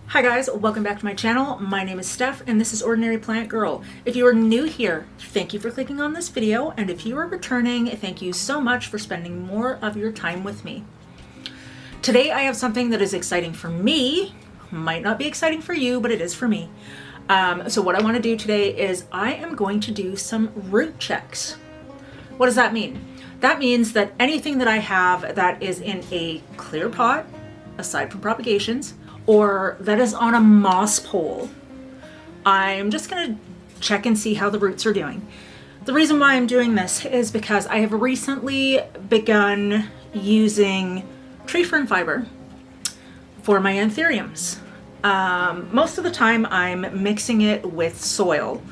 Hi guys, welcome back to my channel. My name is Steph and this is Ordinary Plant Girl. If you are new here, thank you for clicking on this video, and if you are returning, thank you so much for spending more of your time with me. Today I have something that is exciting for me. Might not be exciting for you, but it is for me. So what I want to do today is I am going to do some root checks. What does that mean? That means that anything that I have that is in a clear pot, aside from propagations, or that is on a moss pole, I'm just going to check and see how the roots are doing. The reason why I'm doing this is because I have recently begun using tree fern fiber for my Anthuriums. Most of the time I'm mixing it with soil.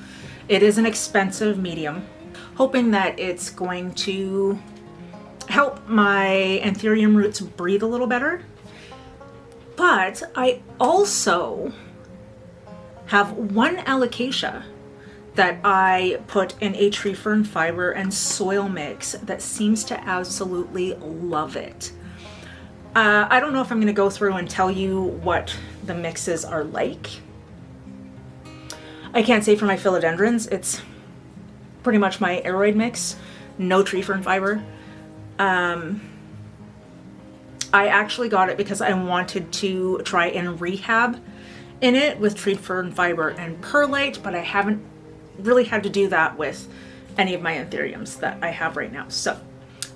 It is an expensive medium, hoping that it's going to help my Anthurium roots breathe a little better. But I also have one Alocasia that I put in a tree fern fiber and soil mix that seems to absolutely love it. I don't know if I'm going to go through and tell you what the mixes are like. I can't say for my Philodendrons. It's pretty much my aeroid mix, no tree fern fiber. I actually got it because I wanted to try and rehab in it with tree fern fiber and perlite, but I haven't really had to do that with any of my Anthuriums that I have right now. So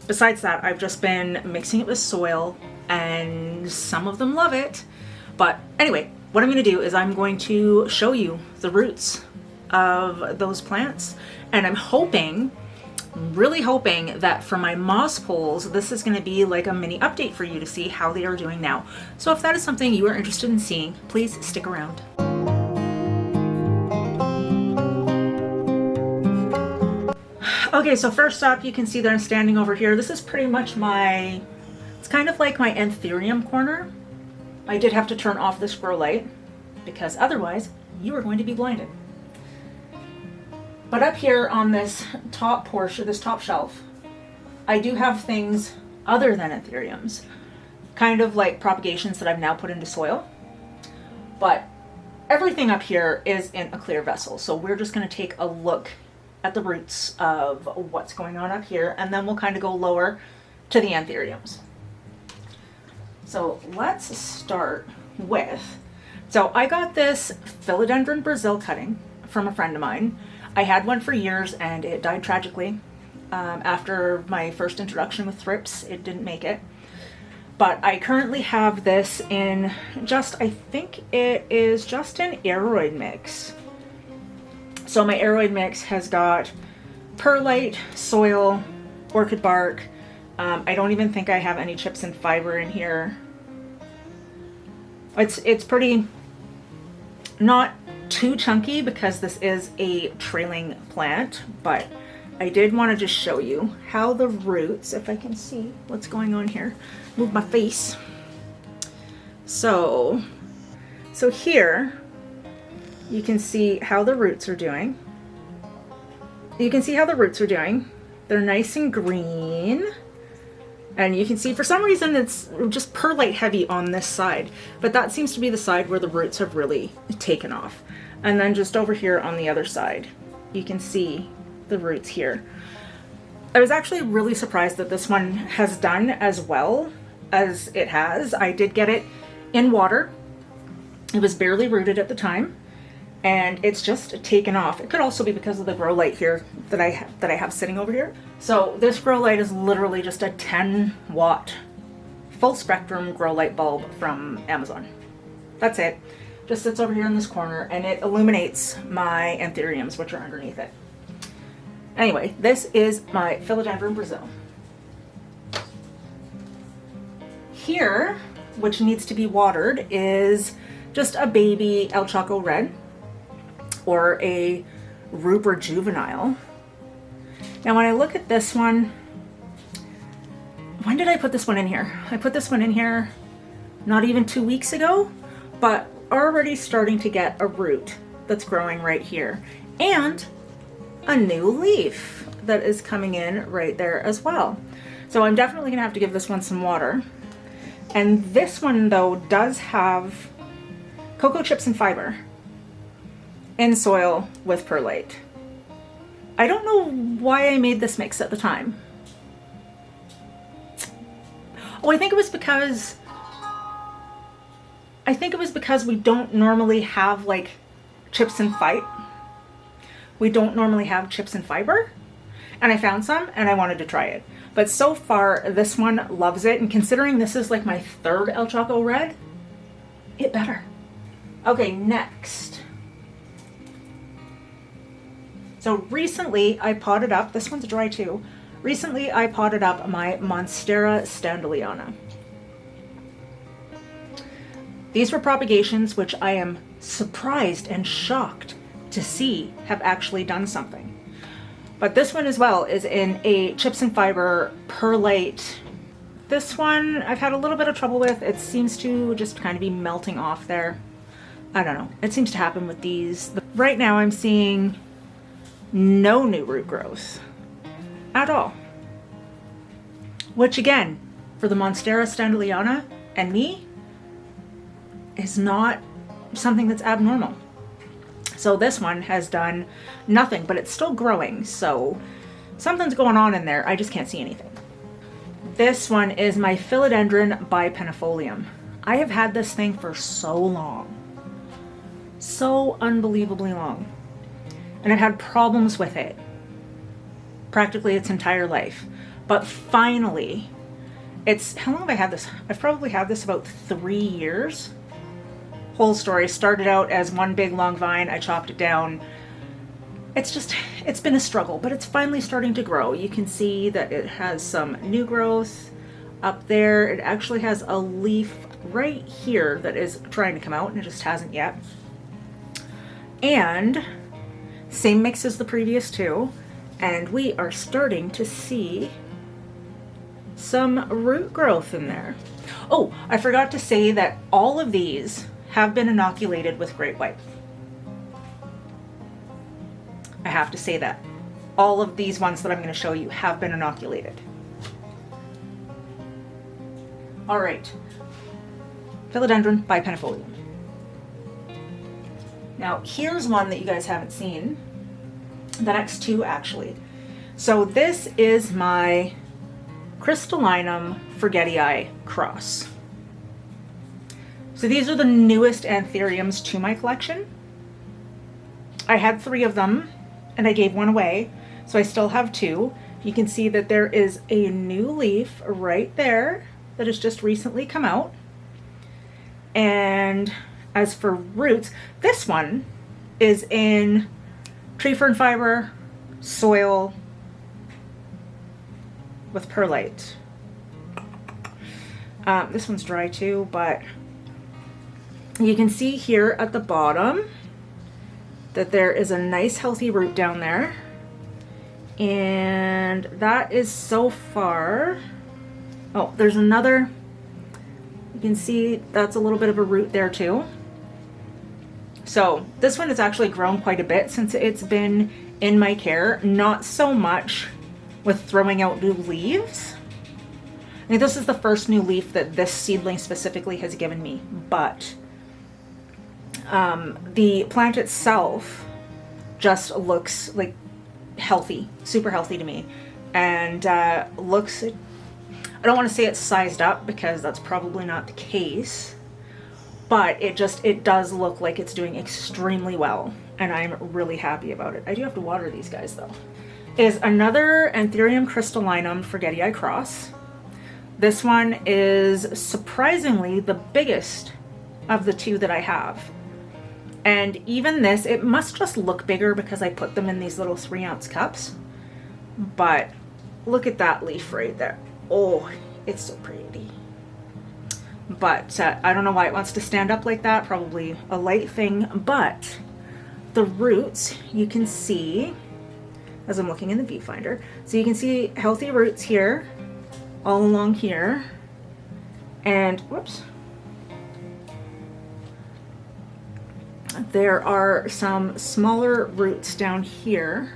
besides that, I've just been mixing it with soil and some of them love it. But anyway, what I'm going to do is I'm going to show you the roots of those plants, and I'm really hoping that for my moss poles, this is going to be like a mini update for you to see how they are doing now. So if that is something you are interested in seeing, please stick around. Okay, so first up, you can see that I'm standing over here. This is pretty much it's kind of like my Anthurium corner. I did have to turn off this grow light because otherwise you are going to be blinded. But up here on this top portion, this top shelf, I do have things other than Anthuriums, kind of like propagations that I've now put into soil. But everything up here is in a clear vessel. So we're just going to take a look at the roots of what's going on up here, and then we'll kind of go lower to the Anthuriums. So let's start with, so I got this Philodendron Brazil cutting from a friend of mine. I had one for years and it died tragically. After my first introduction with thrips, it didn't make it. But I currently have this in I think it is just an aeroid mix. So my aeroid mix has got perlite, soil, orchid bark. I don't even think I have any chips and fiber in here. It's pretty not too chunky because this is a trailing plant, but I did want to just show you how the roots, if I can see what's going on here, move my face. So here you can see how the roots are doing. They're nice and green. And you can see for some reason it's just perlite heavy on this side, but that seems to be the side where the roots have really taken off. And then just over here on the other side, you can see the roots here. I was actually really surprised that this one has done as well as it has. I did get it in water. It was barely rooted at the time, and it's just taken off. It could also be because of the grow light here that I have sitting over here. So this grow light is literally just a 10-watt full spectrum grow light bulb from Amazon. That's it. Just sits over here in this corner and it illuminates my Anthuriums, which are underneath it. Anyway, this is my Philodendron Brazil. Here, which needs to be watered, is just a baby El Choco Red or a Rupert Juvenile. Now when I look at this one, when did I put this one in here? I put this one in here not even 2 weeks ago, but already starting to get a root that's growing right here and a new leaf that is coming in right there as well. So I'm definitely gonna have to give this one some water. And this one though does have cocoa chips and fiber in soil with perlite. I don't know why I made this mix at the time. Oh, I think it was because we don't normally have like chips and fiber. We don't normally have chips and fiber. And I found some and I wanted to try it. But so far, this one loves it. And considering this is like my third El Choco red, it better. Okay, next. So recently I potted up, this one's dry too. Recently I potted up my Monstera standaleyana. These were propagations which I am surprised and shocked to see have actually done something. But this one as well is in a chips and fiber perlite. This one I've had a little bit of trouble with. It seems to just kind of be melting off there. I don't know. It seems to happen with these. Right now I'm seeing no new root growth at all. Which again, for the Monstera standaleyana and me, is not something that's abnormal. So this one has done nothing, but it's still growing. So something's going on in there. I just can't see anything. This one is my Philodendron bipennifolium. I have had this thing for so long. So unbelievably long. And I've had problems with it practically its entire life. But finally, how long have I had this? I've probably had this about 3 years. Whole story, started out as one big long vine. I chopped it down. It's been a struggle, but it's finally starting to grow. You can see that it has some new growth up there. It actually has a leaf right here that is trying to come out and it just hasn't yet. And same mix as the previous two. And we are starting to see some root growth in there. Oh, I forgot to say that all of these have been inoculated with great white. I have to say that. All of these ones that I'm going to show you have been inoculated. All right. Philodendron bipennifolium. Now, here's one that you guys haven't seen. The next two, actually. So this is my Crystallinum forgetii cross. So these are the newest Anthuriums to my collection. I had 3 of them and I gave one away, so I still have 2. You can see that there is a new leaf right there that has just recently come out. And as for roots, this one is in tree fern fiber, soil with perlite. This one's dry too, but you can see here at the bottom that there is a nice healthy root down there. And that is so far. Oh, there's another. You can see that's a little bit of a root there too. So this one has actually grown quite a bit since it's been in my care. Not so much with throwing out new leaves. I think this is the first new leaf that this seedling specifically has given me, but the plant itself just looks like healthy, super healthy to me, and looks, I don't want to say it's sized up because that's probably not the case, but it does look like it's doing extremely well, and I'm really happy about it. I do have to water these guys though. Is another Anthurium crystallinum forgetii cross. This one is surprisingly the biggest of the 2 that I have. And even this, it must just look bigger because I put them in these little 3-ounce cups. But look at that leaf right there. Oh, it's so pretty. But I don't know why it wants to stand up like that. Probably a light thing. But the roots, you can see, as I'm looking in the viewfinder, so you can see healthy roots here, all along here. And, whoops. There are some smaller roots down here,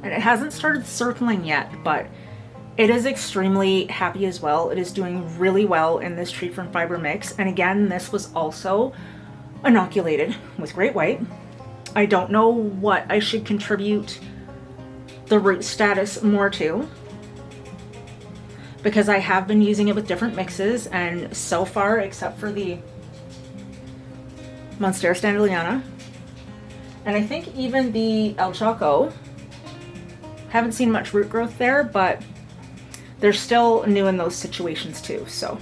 and it hasn't started circling yet, but it is extremely happy as well. It is doing really well in this tree fern fiber mix. And again, this was also inoculated with Great White. I don't know what I should contribute the root status more to, because I have been using it with different mixes, and so far, except for the Monstera standardliana, and I think even the El Choco, haven't seen much root growth there, but they're still new in those situations too. So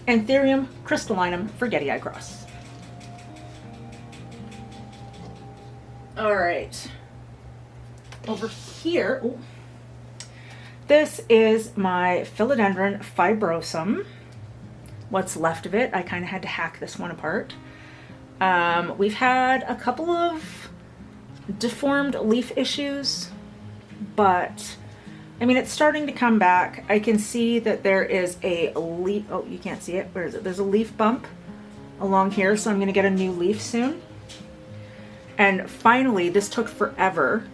Anthurium crystallinum forgetii cross. All right, over here, ooh, this is my Philodendron fibrosum. What's left of it. I kind of had to hack this one apart. We've had a couple of deformed leaf issues, but I mean, it's starting to come back. I can see that there is a leaf. Oh, you can't see it. Where is it? There's a leaf bump along here, so I'm going to get a new leaf soon. And finally, this took forever.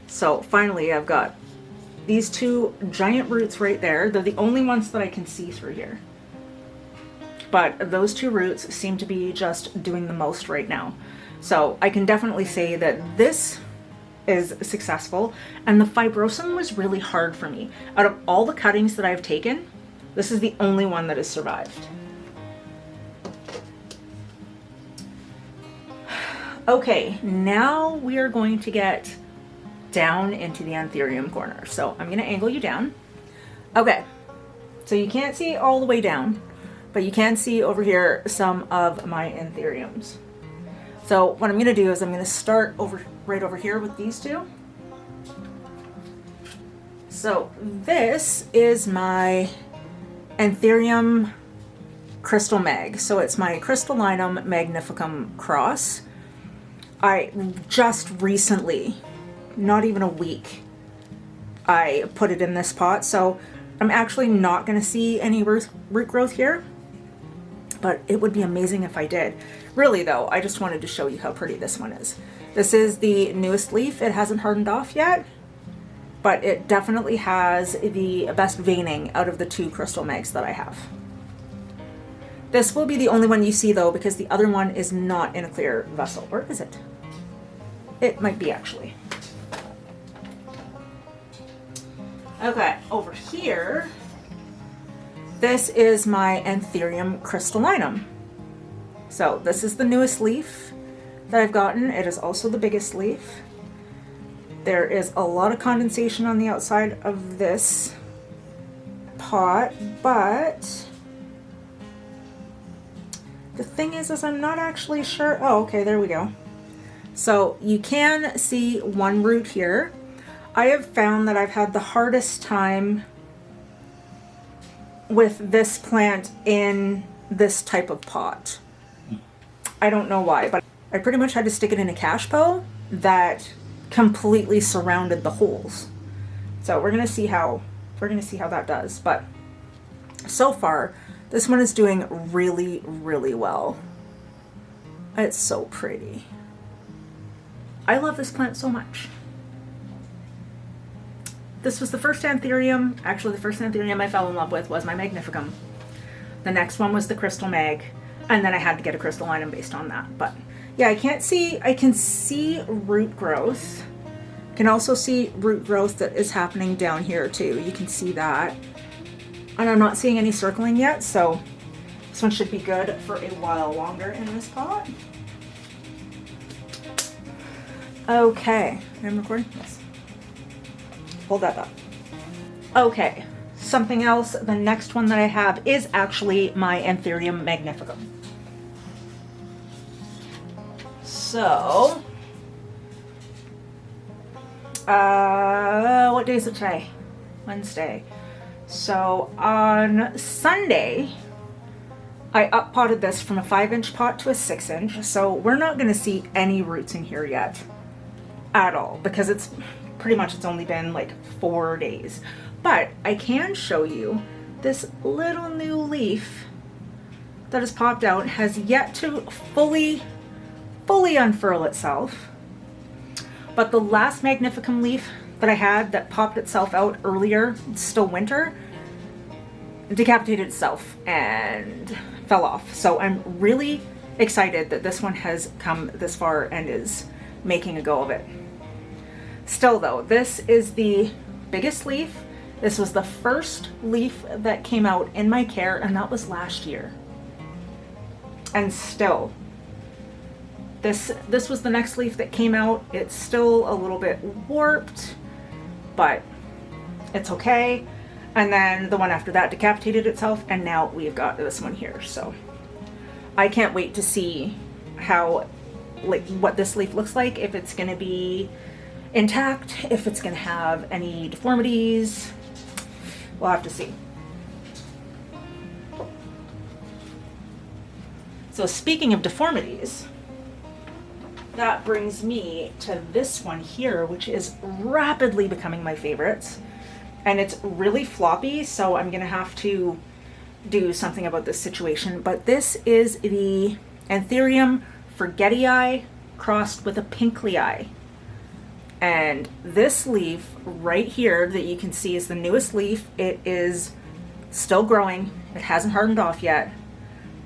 So finally, I've got these two giant roots right there. They're the only ones that I can see through here. But those two roots seem to be just doing the most right now. So I can definitely say that this is successful, and the fibrosum was really hard for me. Out of all the cuttings that I've taken, this is the only one that has survived. Okay, now we are going to get down into the Anthurium corner. So I'm going to angle you down. Okay, so you can't see all the way down, but you can see over here some of my Anthuriums. So what I'm going to do is I'm going to start right over here with these two. So this is my Anthurium Crystal Mag. So it's my Crystallinum Magnificum cross. I just recently, not even a week, I put it in this pot. So I'm actually not going to see any root growth here, but it would be amazing if I did. Really though, I just wanted to show you how pretty this one is. This is the newest leaf. It hasn't hardened off yet, but it definitely has the best veining out of the two crystal mags that I have. This will be the only one you see though, because the other one is not in a clear vessel. Where is it? It might be actually. Okay, over here, this is my Anthurium crystallinum. So this is the newest leaf that I've gotten. It is also the biggest leaf. There is a lot of condensation on the outside of this pot, but the thing is I'm not actually sure. Oh, okay, there we go. So you can see one root here. I have found that I've had the hardest time with this plant in this type of pot. I don't know why, but I pretty much had to stick it in a cache pot that completely surrounded the holes. So we're gonna see how that does. But so far, this one is doing really, really well. It's so pretty. I love this plant so much. This was the first Anthurium. Actually, the first Anthurium I fell in love with was my Magnificum. The next one was the Crystal Mag, and then I had to get a Crystallinum based on that. But yeah, I can see root growth. I can also see root growth that is happening down here too. You can see that. And I'm not seeing any circling yet, so this one should be good for a while longer in this pot. Okay, I'm recording? Yes. Hold that up. Okay, something else. The next one that I have is actually my Anthurium Magnificum. So, what day is it today? Wednesday. So on Sunday, I up-potted this from a 5-inch pot to a 6-inch. So we're not going to see any roots in here yet at all, because it's only been like 4 days. But I can show you this little new leaf that has popped out, has yet to fully unfurl itself. But the last Magnificum leaf that I had that popped itself out earlier, it's still winter, decapitated itself and fell off. So I'm really excited that this one has come this far and is making a go of it. Still though, this is the biggest leaf. This was the first leaf that came out in my care, and that was last year. And still, this was the next leaf that came out. It's still a little bit warped, but it's okay. And then the one after that decapitated itself, and now we've got this one here. So I can't wait to see how, like, what this leaf looks like, if it's gonna be intact, if it's gonna have any deformities. We'll have to see. So speaking of deformities, that brings me to this one here, which is rapidly becoming my favorites. And it's really floppy, so I'm gonna have to do something about this situation. But this is the Anthurium forgetii crossed with a pinklei. And this leaf right here that you can see is the newest leaf. It is still growing. It hasn't hardened off yet,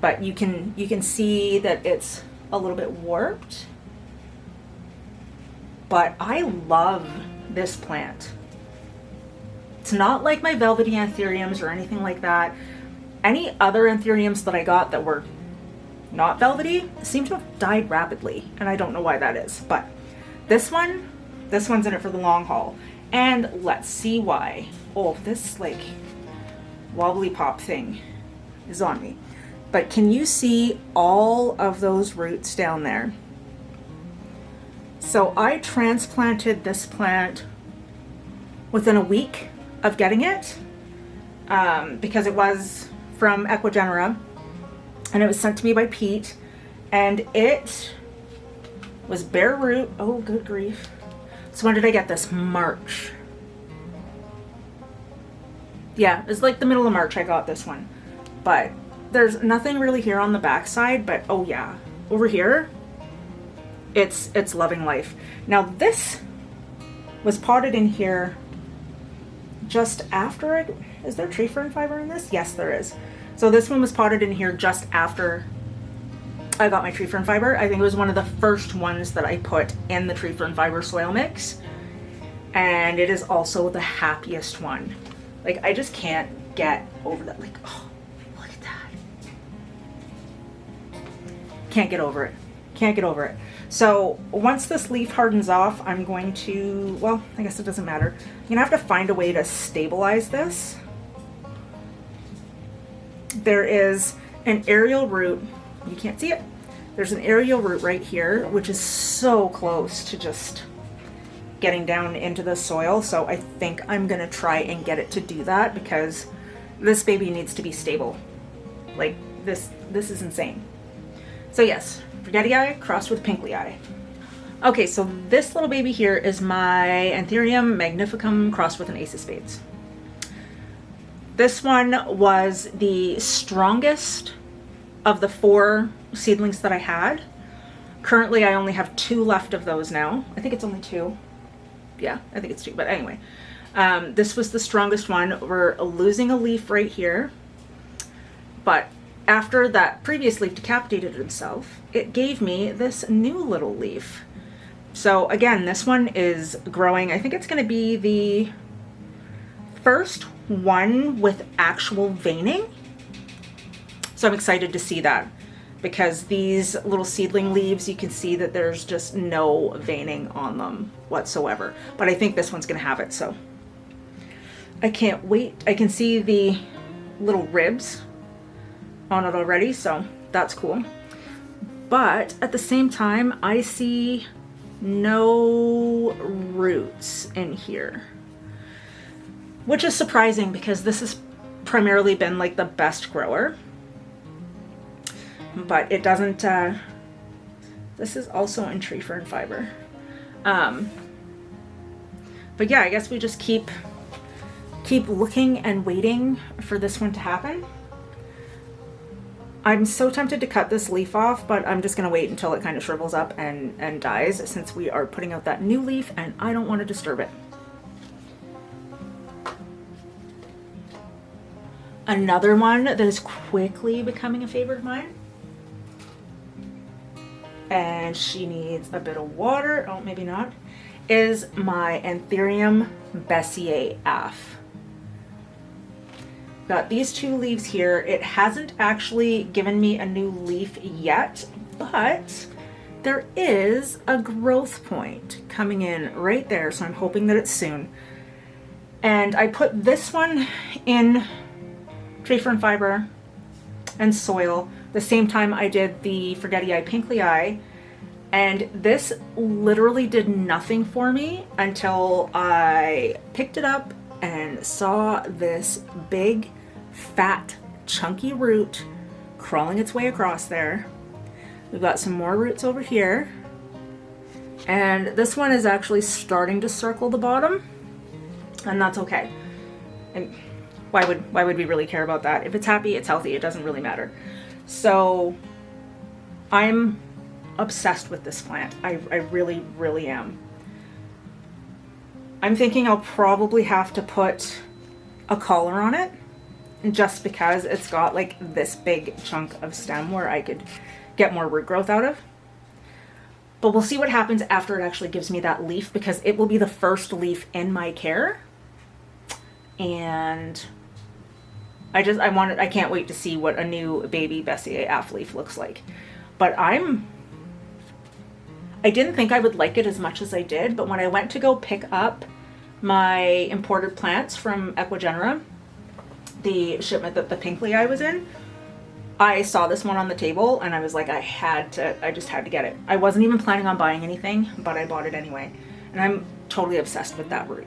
but you can see that it's a little bit warped. But I love this plant. It's not like my velvety Anthuriums or anything like that. Any other Anthuriums that I got that were not velvety seem to have died rapidly, and I don't know why that is. But this one's in it for the long haul, and let's see why. Oh, this like wobbly pop thing is on me. But can you see all of those roots down there? So I transplanted this plant within a week of getting it, because it was from Ecuador, and it was sent to me by Pete, and it was bare root. Oh, good grief. So when did I get this? March. Yeah, it was like the middle of March I got this one. But there's nothing really here on the back side, but oh yeah, over here, it's loving life. Now this was potted in here just after it. Is there tree fern fiber in this? Yes, there is. So this one was potted in here just after I got my tree fern fiber. I think it was one of the first ones that I put in the tree fern fiber soil mix. And it is also the happiest one. Like, I just can't get over that. Like, oh, look at that. Can't get over it. Can't get over it. So once this leaf hardens off, I'm going to, well, I guess it doesn't matter. I'm gonna have to find a way to stabilize this. There is an aerial root. You can't see it. There's an aerial root right here, which is so close to just getting down into the soil. So I think I'm gonna try and get it to do that, because this baby needs to be stable. Like, this is insane. So yes, forgetii crossed with pinklei. Okay, so this little baby here is my Anthurium magnificum crossed with an ace of spades. This one was the strongest of the 4 seedlings that I had. Currently, I only have 2 left of those now. I think it's only 2. Yeah, I think it's 2, but anyway. This was the strongest one. We're losing a leaf right here. But after that previous leaf decapitated himself, it gave me this new little leaf. So again, this one is growing. I think it's going to be the first one with actual veining. So I'm excited to see that, because these little seedling leaves, you can see that there's just no veining on them whatsoever. But I think this one's going to have it, so I can't wait. I can see the little ribs on it already, so that's cool. But at the same time, I see no roots in here, which is surprising, because this has primarily been like the best grower. But it doesn't, this is also in tree fern fiber. But yeah, I guess we just keep looking and waiting for this one to happen. I'm so tempted to cut this leaf off, but I'm just gonna wait until it kind of shrivels up and dies, since we are putting out that new leaf and I don't want to disturb it. Another one that is quickly becoming a favorite of mine and she needs a bit of water, oh maybe not, is my Anthurium Bessier Af. Got these two leaves here. It hasn't actually given me a new leaf yet, but there is a growth point coming in right there, so I'm hoping that it's soon. And I put this one in tree fern fiber and soil the same time I did the Forgetii Pinkley, and this literally did nothing for me until I picked it up and saw this big, fat, chunky root crawling its way across there. We've got some more roots over here, and this one is actually starting to circle the bottom, and that's okay. And why would we really care about that? If it's happy, it's healthy, it doesn't really matter. So I'm obsessed with this plant. I really, really am. I'm thinking I'll probably have to put a collar on it, just because it's got like this big chunk of stem where I could get more root growth out of. But we'll see what happens after it actually gives me that leaf, because it will be the first leaf in my care. And I can't wait to see what a new baby Bessier Af leaf looks like. But I didn't think I would like it as much as I did, but when I went to go pick up my imported plants from Equigenera, the shipment that the Pinkley was in, I saw this one on the table and I was like, I just had to get it. I wasn't even planning on buying anything, but I bought it anyway. And I'm totally obsessed with that root.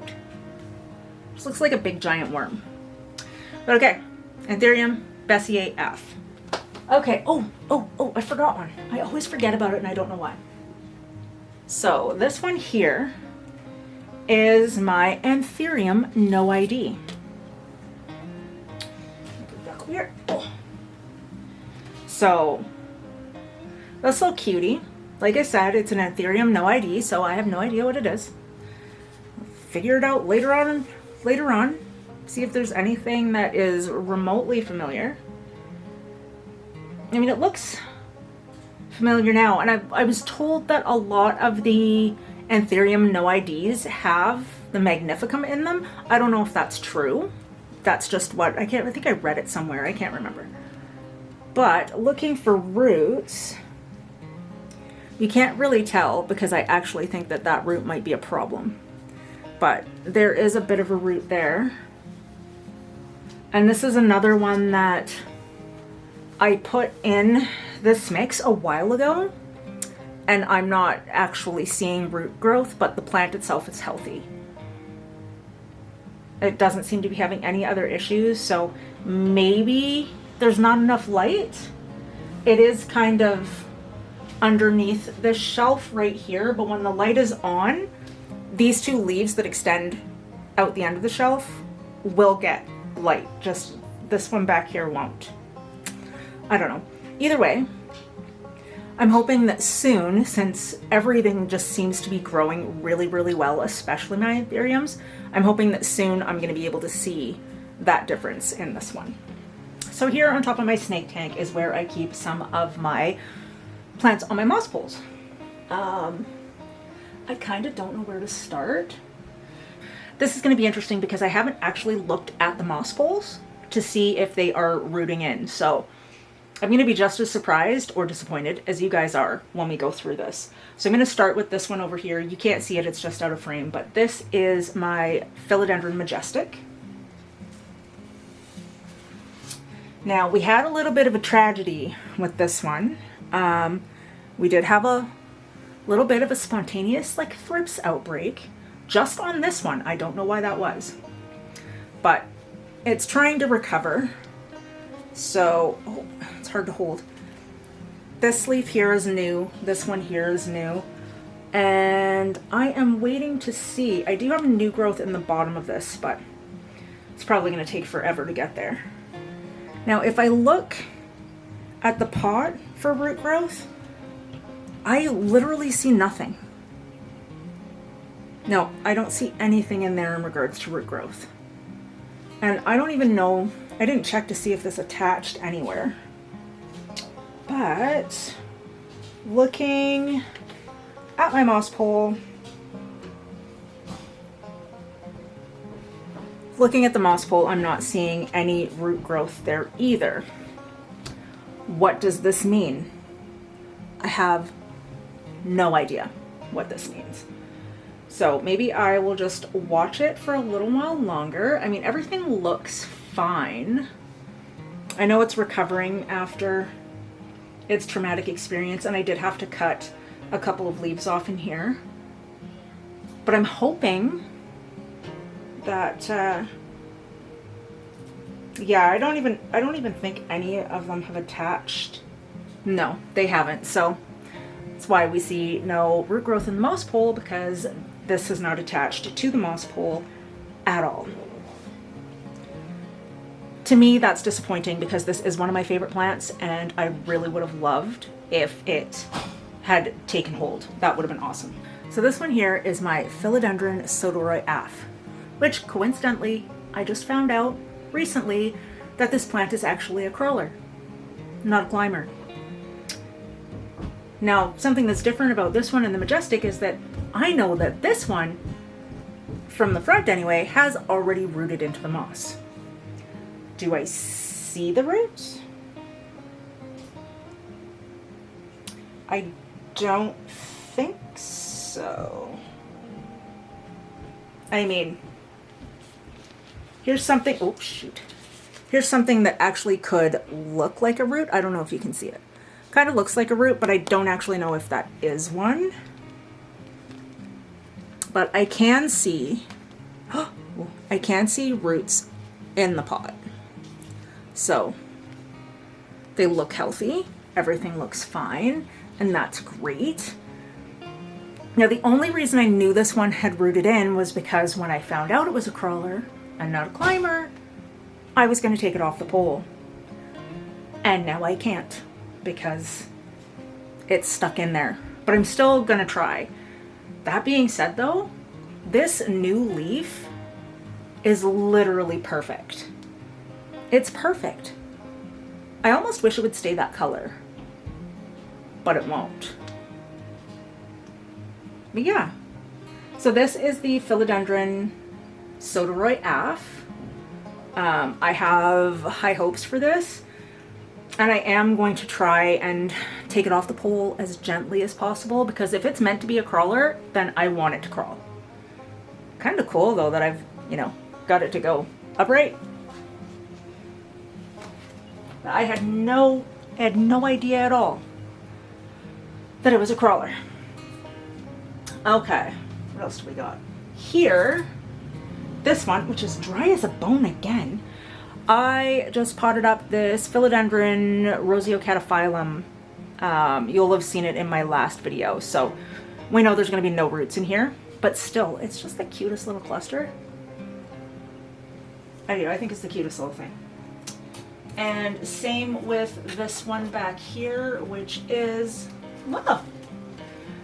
This looks like a big giant worm. But okay, Anthurium Bessier Af. Okay, oh, I forgot one. I always forget about it and I don't know why. So this one here is my Anthurium No ID. Back over here. Oh. So this little cutie, like I said, it's an Anthurium No ID, so I have no idea what it is. I'll figure it out later on. See if there's anything that is remotely familiar. I mean, it looks familiar now, and I was told that a lot of the Anthurium No IDs have the Magnificum in them. I don't know if that's true. That's just what I think I read it somewhere. I can't remember. But looking for roots, you can't really tell, because I actually think that root might be a problem. But there is a bit of a root there. And this is another one that I put in this mix a while ago, and I'm not actually seeing root growth, but the plant itself is healthy. It doesn't seem to be having any other issues, so maybe there's not enough light. It is kind of underneath this shelf right here, but when the light is on, these two leaves that extend out the end of the shelf will get light. Just this one back here won't. I don't know. Either way, I'm hoping that soon, since everything just seems to be growing really, really well, especially my Anthuriums, I'm hoping that soon I'm going to be able to see that difference in this one. So here on top of my snake tank is where I keep some of my plants on my moss poles. I kind of don't know where to start. This is going to be interesting because I haven't actually looked at the moss poles to see if they are rooting in. So I'm going to be just as surprised or disappointed as you guys are when we go through this. So I'm going to start with this one over here. You can't see it, it's just out of frame, but this is my Philodendron Majestic. Now, we had a little bit of a tragedy with this one. We did have a little bit of a spontaneous thrips outbreak just on this one. I don't know why that was, but it's trying to recover. So, oh, it's hard to hold. This leaf here is new. This one here is new. And I am waiting to see. I do have new growth in the bottom of this, but it's probably going to take forever to get there. Now, if I look at the pot for root growth, I literally see nothing. No, I don't see anything in there in regards to root growth. And I don't even know, I didn't check to see if this attached anywhere. But looking at my moss pole, I'm not seeing any root growth there either. What does this mean? I have no idea what this means. So maybe I will just watch it for a little while longer. I mean, everything looks fine. I know it's recovering after its traumatic experience, and I did have to cut a couple of leaves off in here. But I'm hoping that, yeah, I don't even think any of them have attached. No, they haven't. So that's why we see no root growth in the moss pole, because this is not attached to the moss pole at all. To me, that's disappointing because this is one of my favorite plants, and I really would have loved if it had taken hold. That would have been awesome. So this one here is my Philodendron Sodoroi Af, which coincidentally, I just found out recently that this plant is actually a crawler, not a climber. Now, something that's different about this one and the Majestic is that I know that this one, from the front anyway, has already rooted into the moss. Do I see the roots? I don't think so. I mean, here's something, oh shoot. Here's something that actually could look like a root. I don't know if you can see it. Kind of looks like a root, but I don't actually know if that is one. But I can see roots in the pot. So they look healthy, everything looks fine, and that's great. Now, the only reason I knew this one had rooted in was because when I found out it was a crawler and not a climber, I was going to take it off the pole. And now I can't because it's stuck in there. But I'm still going to try. That being said, though, this new leaf is literally perfect. It's perfect. I almost wish it would stay that color, but it won't. But yeah, so this is the Philodendron Sodoroi Af. I have high hopes for this, and I am going to try and take it off the pole as gently as possible, because if it's meant to be a crawler, then I want it to crawl. Kind of cool though that I've, got it to go upright. I had no idea at all that it was a crawler. Okay, what else do we got? Here, this one, which is dry as a bone again. I just potted up this Philodendron Roseocataphyllum. You'll have seen it in my last video, so we know there's going to be no roots in here, but still, it's just the cutest little cluster. I think it's the cutest little thing. And same with this one back here, which is, wow,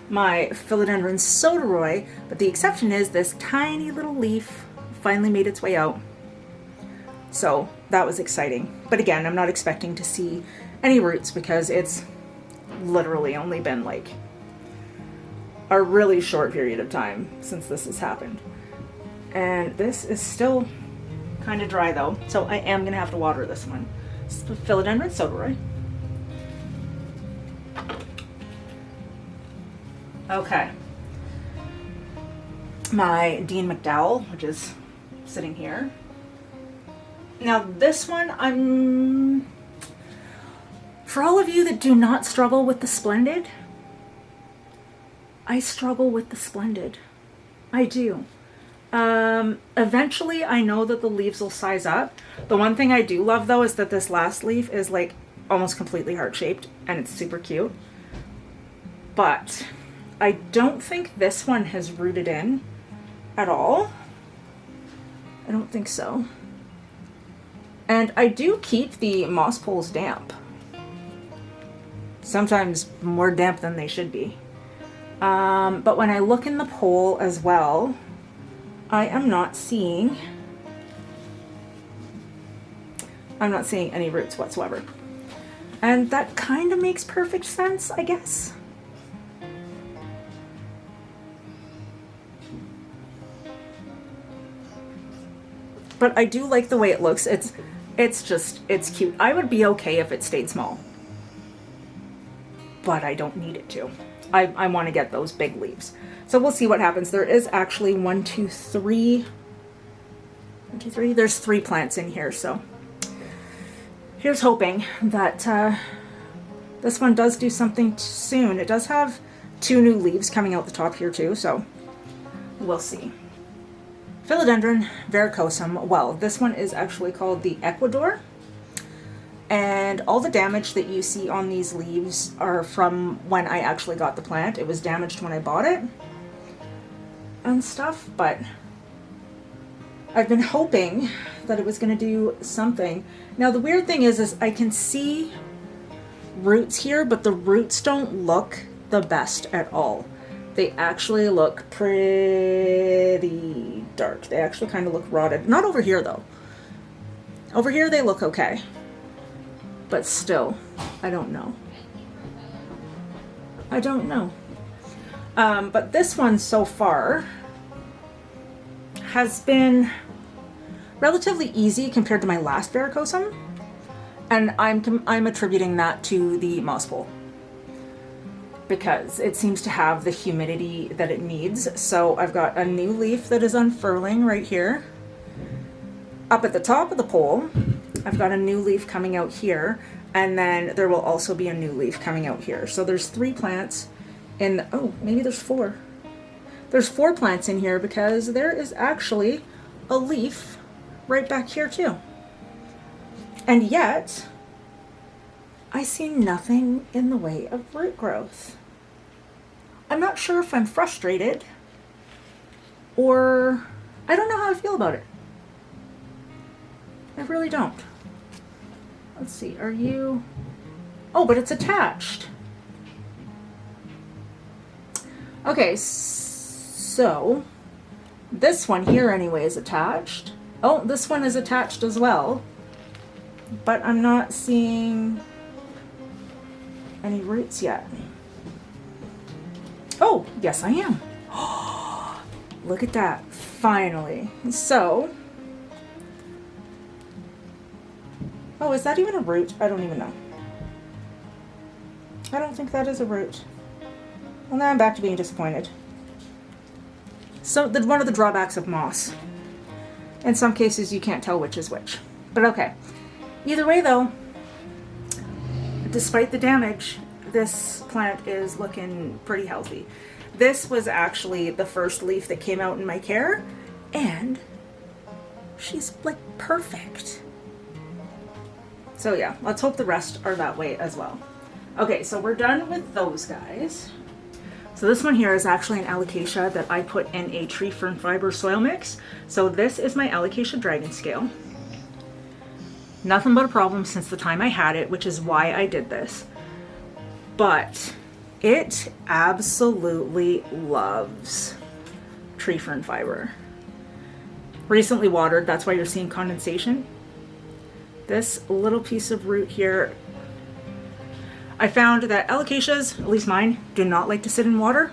my Philodendron Sodoroi, but the exception is this tiny little leaf finally made its way out. So that was exciting. But again, I'm not expecting to see any roots because it's literally only been like a really short period of time since this has happened. And this is still kind of dry though, so I am gonna have to water this one. It's the Philodendron Sodoroi. Okay. My Dean McDowell, which is sitting here. Now this one, for all of you that do not struggle with the Splendid, I struggle with the Splendid. I do. Eventually I know that the leaves will size up. The one thing I do love though is that this last leaf is like almost completely heart-shaped and it's super cute. But I don't think this one has rooted in at all. I don't think so. And I do keep the moss poles damp. Sometimes more damp than they should be. But when I look in the pole as well, I am not seeing any roots whatsoever. And that kind of makes perfect sense, I guess. but I do like the way it looks. It's cute. I would be okay if it stayed small, but I don't need it to. I want to get those big leaves. So we'll see what happens. There is actually 1, 2, 3. 1, 2, 3. There's 3 plants in here, so here's hoping that this one does do something soon. It does have 2 new leaves coming out the top here too, so we'll see. Philodendron verrucosum. Well, this one is actually called the Ecuador. And all the damage that you see on these leaves are from when I actually got the plant. It was damaged when I bought it and stuff, but I've been hoping that it was going to do something. Now the weird thing is I can see roots here, but the roots don't look the best at all. They actually look pretty dark. They actually kind of look rotted. Not over here though. Over here they look okay. But still, I don't know. I don't know. But this one so far has been relatively easy compared to my last verrucosum. And I'm attributing that to the moss pole, because it seems to have the humidity that it needs. So I've got a new leaf that is unfurling right here. Up at the top of the pole, I've got a new leaf coming out here, and then there will also be a new leaf coming out here. So there's 3 plants in the, oh, maybe there's 4. There's 4 plants in here because there is actually a leaf right back here too. And yet, I see nothing in the way of root growth. I'm not sure if I'm frustrated or I don't know how I feel about it. I really don't. Let's see, are you... Oh, but it's attached. Okay, so this one here anyway is attached. Oh, this one is attached as well. But I'm not seeing any roots yet. Oh, yes I am. Look at that, finally. So, oh, is that even a root? I don't even know. I don't think that is a root. Well, now I'm back to being disappointed. So, one of the drawbacks of moss. In some cases, you can't tell which is which. But okay. Either way, though, despite the damage, this plant is looking pretty healthy. This was actually the first leaf that came out in my care, and she's like perfect. So yeah, let's hope the rest are that way as well. Okay, so we're done with those guys. So this one here is actually an Alocasia that I put in a tree fern fiber soil mix. So this is my Alocasia dragon scale. Nothing but a problem since the time I had it, which is why I did this. But it absolutely loves tree fern fiber. Recently watered, that's why you're seeing condensation. This little piece of root here, I found that Alocasias, at least mine, do not like to sit in water.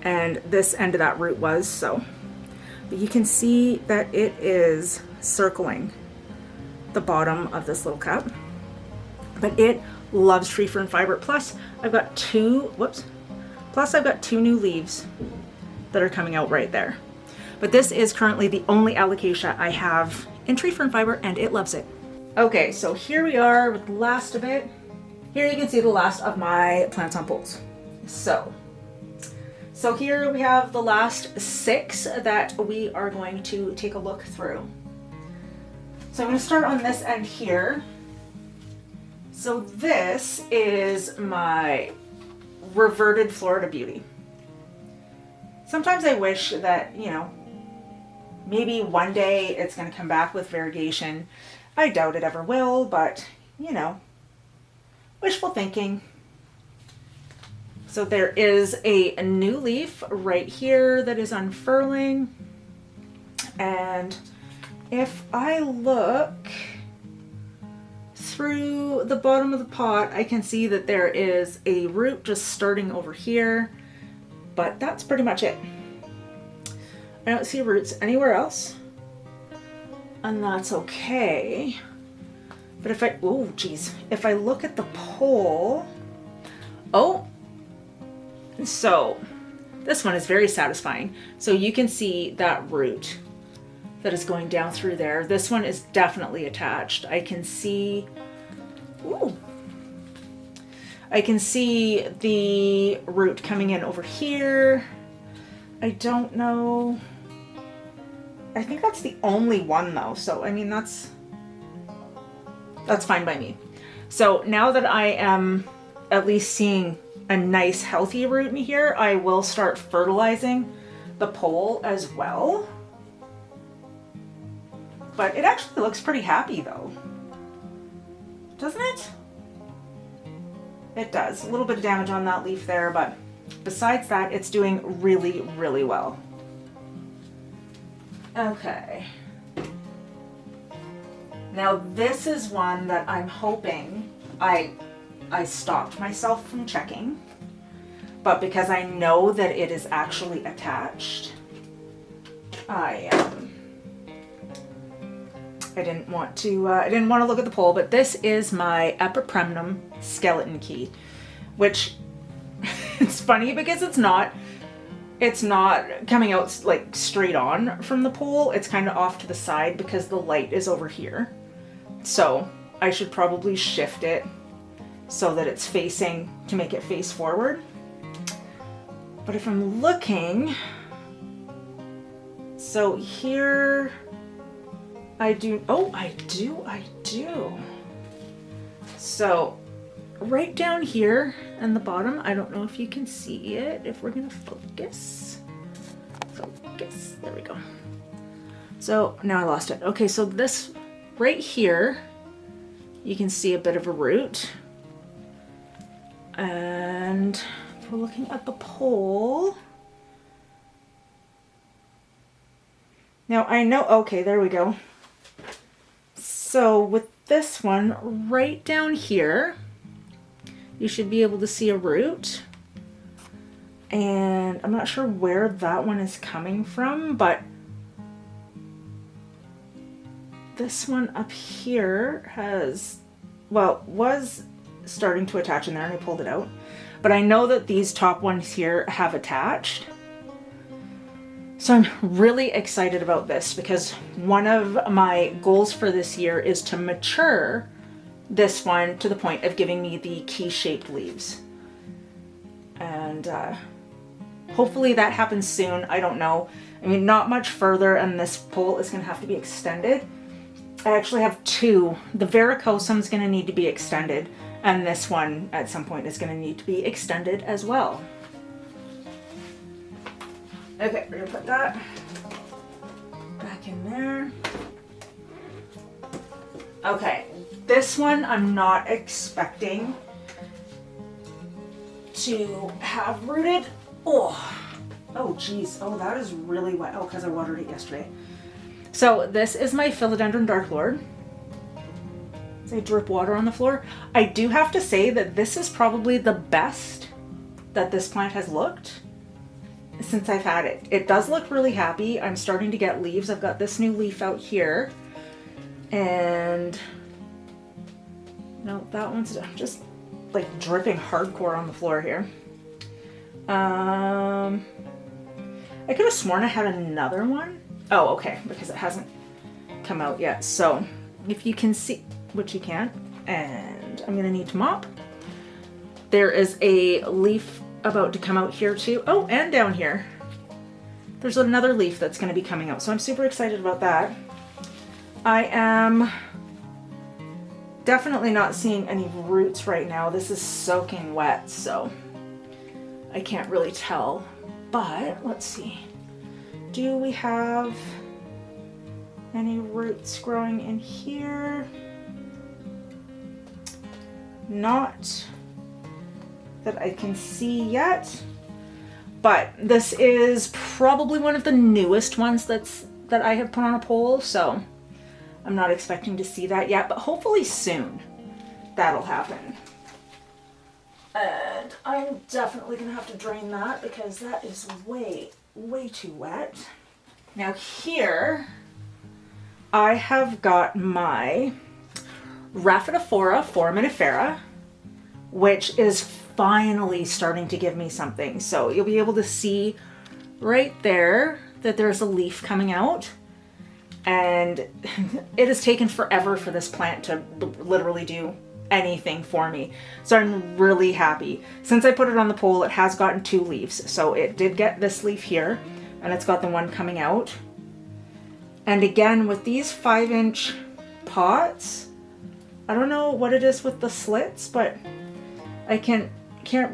And this end of that root was, so. But you can see that it is circling the bottom of this little cup. But it loves tree fern fiber. Plus, I've got 2 new leaves that are coming out right there. But this is currently the only Alocasia I have in tree fern fiber, and it loves it. Okay, so here we are with the last of it. Here you can see the last of my plants on poles. So here we have the last 6 that we are going to take a look through. So I'm going to start on this end here. So this is my reverted Florida Beauty. Sometimes I wish that, you know, maybe one day it's going to come back with variegation. I doubt it ever will, but, you know, wishful thinking. So there is a new leaf right here that is unfurling. And if I look through the bottom of the pot, I can see that there is a root just starting over here, but that's pretty much it. I don't see roots anywhere else. and that's okay. But if I, oh geez, if I look at the pole, oh, so this one is very satisfying. So you can see that root that is going down through there. This one is definitely attached. I can see, ooh, I can see the root coming in over here. I don't know. I think that's the only one though. So, I mean, that's fine by me. So now that I am at least seeing a nice healthy root in here, I will start fertilizing the pole as well. But it actually looks pretty happy though. Doesn't it? It does. A little bit of damage on that leaf there, but besides that, it's doing really, really well. Okay. Now this is one that I'm hoping I stopped myself from checking, but because I know that it is actually attached, I didn't want to look at the pole, but this is my Epipremnum skeleton key, which it's funny because it's not coming out like straight on from the pole. It's kind of off to the side because the light is over here. So I should probably shift it so that it's facing, to make it face forward. But if I'm looking, so here I do, oh, I do. So right down here in the bottom, I don't know if you can see it, if we're gonna focus, there we go. So now I lost it. Okay, so this right here, you can see a bit of a root. And if we're looking at the pole, now I know, okay, there we go. So with this one right down here, you should be able to see a root. And I'm not sure where that one is coming from, but this one up here has, well, was starting to attach in there and I pulled it out. But I know that these top ones here have attached. So I'm really excited about this because one of my goals for this year is to mature this one to the point of giving me the key-shaped leaves. And hopefully that happens soon. I don't know. I mean, not much further, and this pole is going to have to be extended. I actually have two. The varicosum is going to need to be extended, and this one at some point is going to need to be extended as well. Okay, we're going to put that back in there. Okay, this one I'm not expecting to have rooted. Oh geez, oh that is really wet. Oh, because I watered it yesterday. So this is my Philodendron Dark Lord. I drip water on the floor. I do have to say that this is probably the best that this plant has looked since I've had it. It does look really happy. I'm starting to get leaves. I've got this new leaf out here. And no, that one's just like dripping hardcore on the floor here. I could have sworn I had another one. Oh, okay, because it hasn't come out yet. So if you can see, which you can, and I'm gonna need to mop. There is a leaf about to come out here too. Oh, and down here. There's another leaf that's gonna be coming out. So I'm super excited about that. I am definitely not seeing any roots right now. This is soaking wet, so I can't really tell. But let's see. Do we have any roots growing in here? Not that I can see yet, but this is probably one of the newest ones that I have put on a pole, so I'm not expecting to see that yet, but hopefully soon that'll happen. And I'm definitely gonna have to drain that because that is way too wet. Now here, I have got my Rhaphidophora foraminifera, which is finally starting to give me something. So you'll be able to see right there that there's a leaf coming out, and it has taken forever for this plant to literally do anything for me. So I'm really happy. Since I put it on the pole, it has gotten 2 leaves. So it did get this leaf here, and it's got the one coming out. And again, with these 5-inch pots, I don't know what it is with the slits, but I can't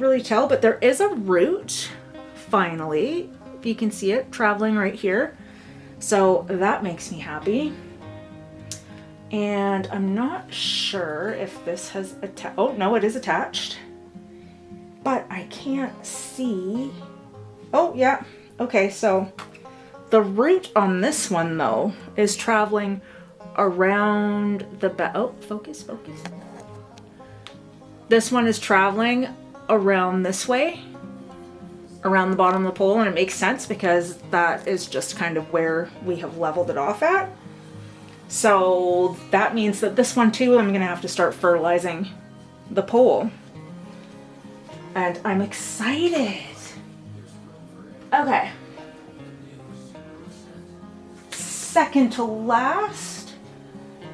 really tell, but there is a root, finally. If you can see it traveling right here. So that makes me happy. And I'm not sure if this has attached. Oh, no, it is attached. But I can't see. Oh, yeah. Okay, so the root on this one, though, is traveling around the oh, focus. This one is traveling around this way, around the bottom of the pole, and it makes sense because that is just kind of where we have leveled it off at. So that means that this one too, I'm going to have to start fertilizing the pole. And I'm excited. Okay. Second to last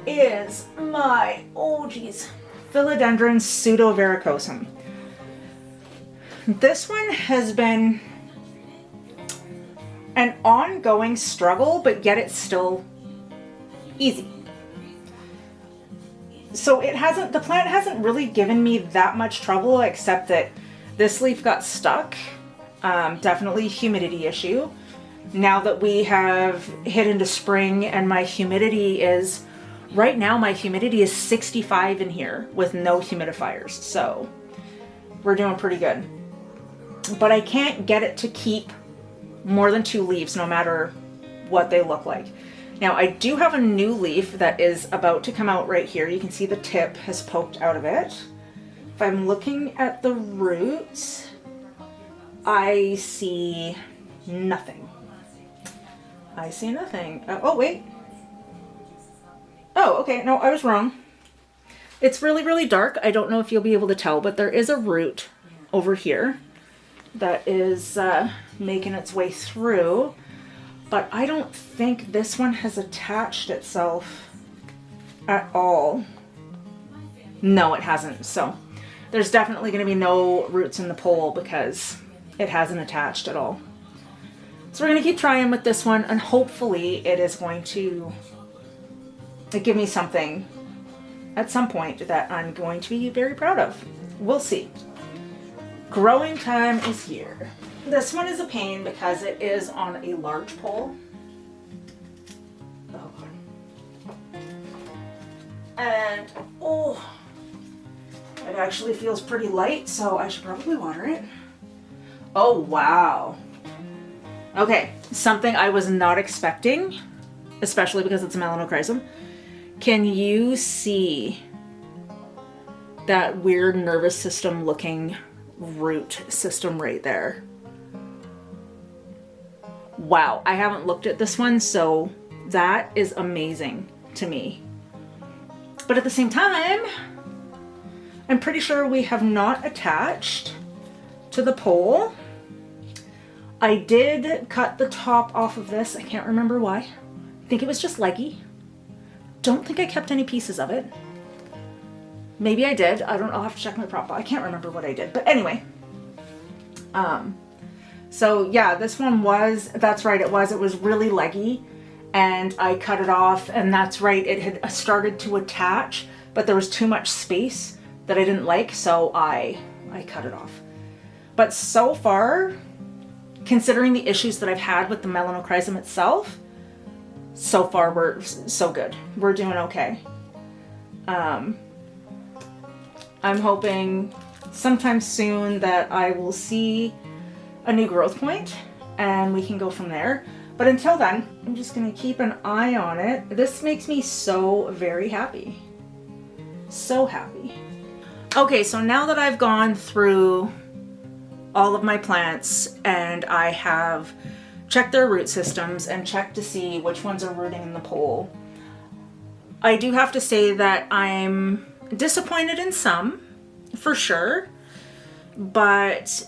is my, oh geez, Philodendron pseudovaricosum. This one has been an ongoing struggle, but yet it's still easy. So the plant hasn't really given me that much trouble, except that this leaf got stuck. Definitely humidity issue. Now that we have hit into spring and my humidity is, right now my humidity is 65 in here with no humidifiers. So we're doing pretty good. But I can't get it to keep more than 2 leaves no matter what they look like. Now I do have a new leaf that is about to come out right here. You can see the tip has poked out of it. If I'm looking at the roots, I see nothing. I see nothing. Oh, wait. Oh, okay. No, I was wrong. It's really, really dark. I don't know if you'll be able to tell, but there is a root over here that is making its way through. But I don't think this one has attached itself at all. No, it hasn't. So there's definitely going to be no roots in the pole because it hasn't attached at all. So we're going to keep trying with this one, and hopefully it is going to give me something at some point that I'm going to be very proud of. We'll see. Growing time is here. This one is a pain because it is on a large pole. Oh God. And oh, it actually feels pretty light, so I should probably water it. Oh wow. Okay, something I was not expecting, especially because it's a melanochrysum. Can you see that weird nervous system looking root system right there? Wow, I haven't looked at this one, so that is amazing to me. But at the same time, I'm pretty sure we have not attached to the pole. I did cut the top off of this. I can't remember why. I think it was just leggy. Don't think I kept any pieces of it. Maybe I did. I don't know. I'll have to check my prop. I can't remember what I did. But anyway. So yeah, this one was, that's right, it was really leggy, and I cut it off, and that's right, it had started to attach, but there was too much space that I didn't like, so I cut it off. But so far, considering the issues that I've had with the melanochrysum itself, so far we're so good. We're doing okay. I'm hoping sometime soon that I will see a new growth point and we can go from there. But until then, I'm just gonna keep an eye on it. This makes me so very happy. So happy. Okay, so now that I've gone through all of my plants and I have checked their root systems and checked to see which ones are rooting in the pole, I do have to say that I'm disappointed in some, for sure, but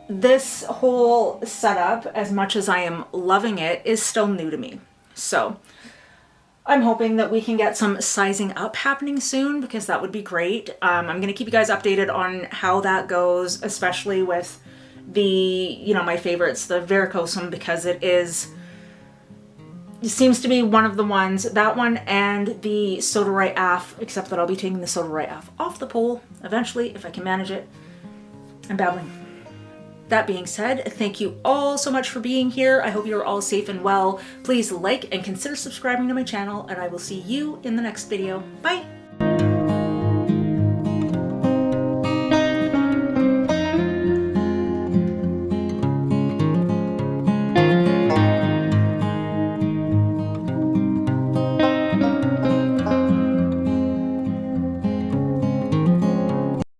this whole setup, as much as I am loving it, is still new to me. So I'm hoping that we can get some sizing up happening soon, because that would be great. I'm going to keep you guys updated on how that goes, especially with the, my favorites, the Varicosum, because it seems to be one of the ones, that one and the Sotorite Af, except that I'll be taking the Sotorite Af off the pole eventually, if I can manage it. I'm babbling. That being said, thank you all so much for being here. I hope you're all safe and well. Please like and consider subscribing to my channel, and I will see you in the next video. Bye!